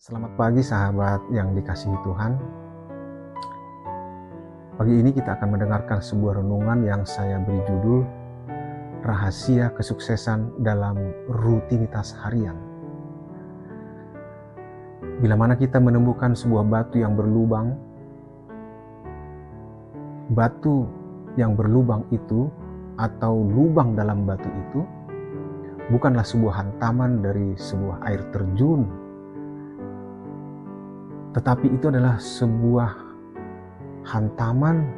Selamat pagi sahabat yang dikasihi Tuhan. Pagi ini kita akan mendengarkan sebuah renungan yang saya beri judul Rahasia Kesuksesan dalam Rutinitas Harian. Bila mana kita menemukan sebuah batu yang berlubang, batu yang berlubang itu atau lubang dalam batu itu bukanlah sebuah hantaman dari sebuah air terjun, tetapi itu adalah sebuah hantaman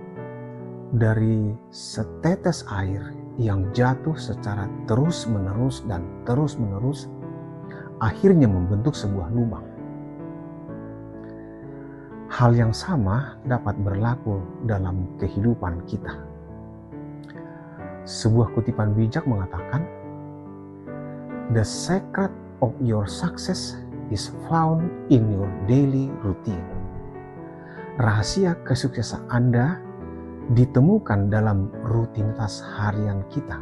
dari setetes air yang jatuh secara terus-menerus dan terus-menerus, akhirnya membentuk sebuah lubang. Hal yang sama dapat berlaku dalam kehidupan kita. Sebuah kutipan bijak mengatakan, "The secret of your success is found in your daily routine." Rahasia kesuksesan Anda ditemukan dalam rutinitas harian kita.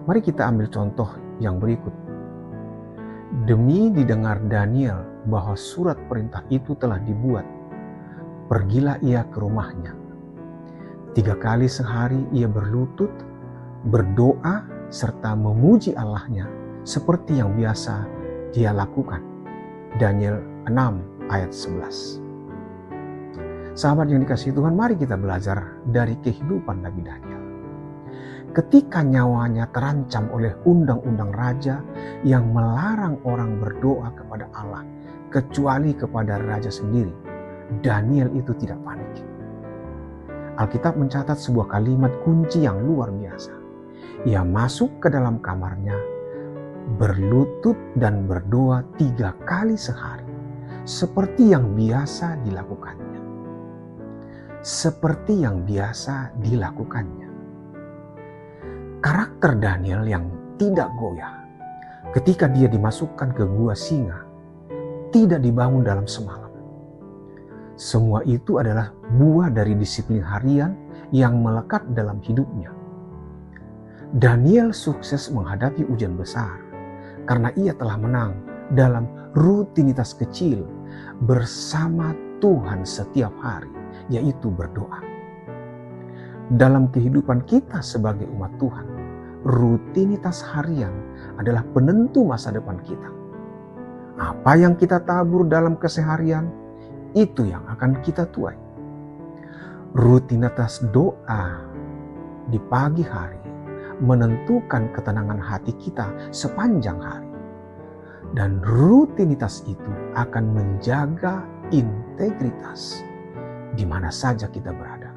Mari kita ambil contoh yang berikut. Demi didengar Daniel bahwa surat perintah itu telah dibuat, pergilah ia ke rumahnya. 3 kali sehari ia berlutut, berdoa, serta memuji Allahnya seperti yang biasa dia lakukan. Daniel 6 ayat 11. Sahabat yang dikasihi Tuhan, mari kita belajar dari kehidupan Nabi Daniel. Ketika nyawanya terancam oleh undang-undang raja yang melarang orang berdoa kepada Allah kecuali kepada raja sendiri, Daniel itu tidak panik. Alkitab mencatat sebuah kalimat kunci yang luar biasa. Ia masuk ke dalam kamarnya, berlutut dan berdoa 3 kali sehari, seperti yang biasa dilakukannya. Seperti yang biasa dilakukannya. Karakter Daniel yang tidak goyah ketika dia dimasukkan ke gua singa tidak dibangun dalam semalam. Semua itu adalah buah dari disiplin harian yang melekat dalam hidupnya. Daniel sukses menghadapi ujian besar karena ia telah menang dalam rutinitas kecil bersama Tuhan setiap hari, yaitu berdoa. Dalam kehidupan kita sebagai umat Tuhan, rutinitas harian adalah penentu masa depan kita. Apa yang kita tabur dalam keseharian, itu yang akan kita tuai. Rutinitas doa di pagi hari menentukan ketenangan hati kita sepanjang hari. Dan rutinitas itu akan menjaga integritas di mana saja kita berada.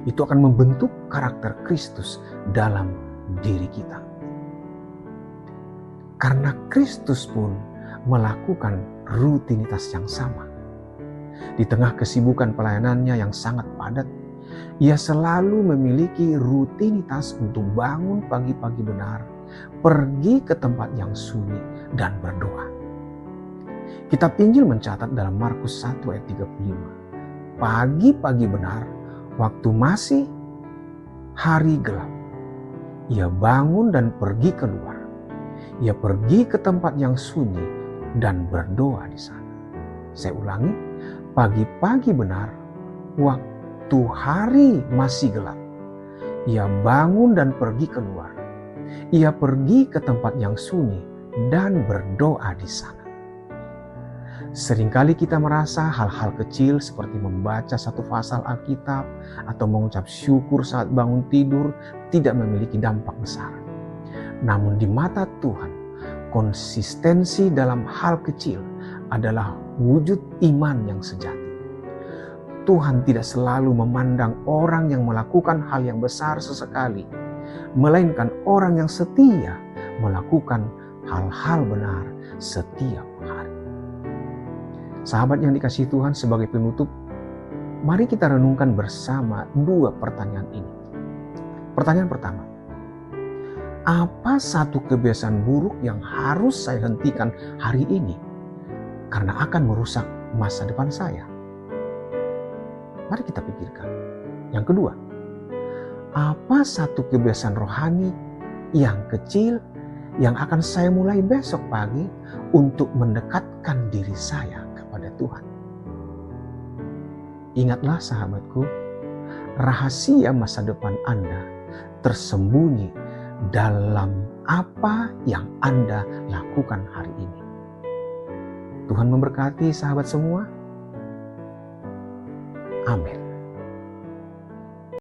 Itu akan membentuk karakter Kristus dalam diri kita. Karena Kristus pun melakukan rutinitas yang sama. Di tengah kesibukan pelayanannya yang sangat padat, ia selalu memiliki rutinitas untuk bangun pagi-pagi benar, pergi ke tempat yang sunyi dan berdoa. Kitab Injil mencatat dalam Markus 1 ayat 35, pagi-pagi benar, waktu masih hari gelap, ia bangun dan pergi keluar. Ia pergi ke tempat yang sunyi dan berdoa di sana. Saya ulangi, pagi-pagi benar, waktu hari masih gelap, ia bangun dan pergi keluar. Ia pergi ke tempat yang sunyi dan berdoa di sana. Seringkali kita merasa hal-hal kecil seperti membaca satu pasal Alkitab atau mengucap syukur saat bangun tidur tidak memiliki dampak besar. Namun di mata Tuhan, konsistensi dalam hal kecil adalah wujud iman yang sejati. Tuhan tidak selalu memandang orang yang melakukan hal yang besar sesekali, melainkan orang yang setia melakukan hal-hal benar setiap hari. Sahabat yang dikasihi Tuhan, sebagai penutup, mari kita renungkan bersama 2 pertanyaan ini. Pertanyaan pertama, apa satu kebiasaan buruk yang harus saya hentikan hari ini karena akan merusak masa depan saya? Mari kita pikirkan. Yang kedua, apa satu kebiasaan rohani yang kecil yang akan saya mulai besok pagi untuk mendekatkan diri saya kepada Tuhan. Ingatlah sahabatku, rahasia masa depan Anda tersembunyi dalam apa yang Anda lakukan hari ini. Tuhan memberkati sahabat semua. Amin.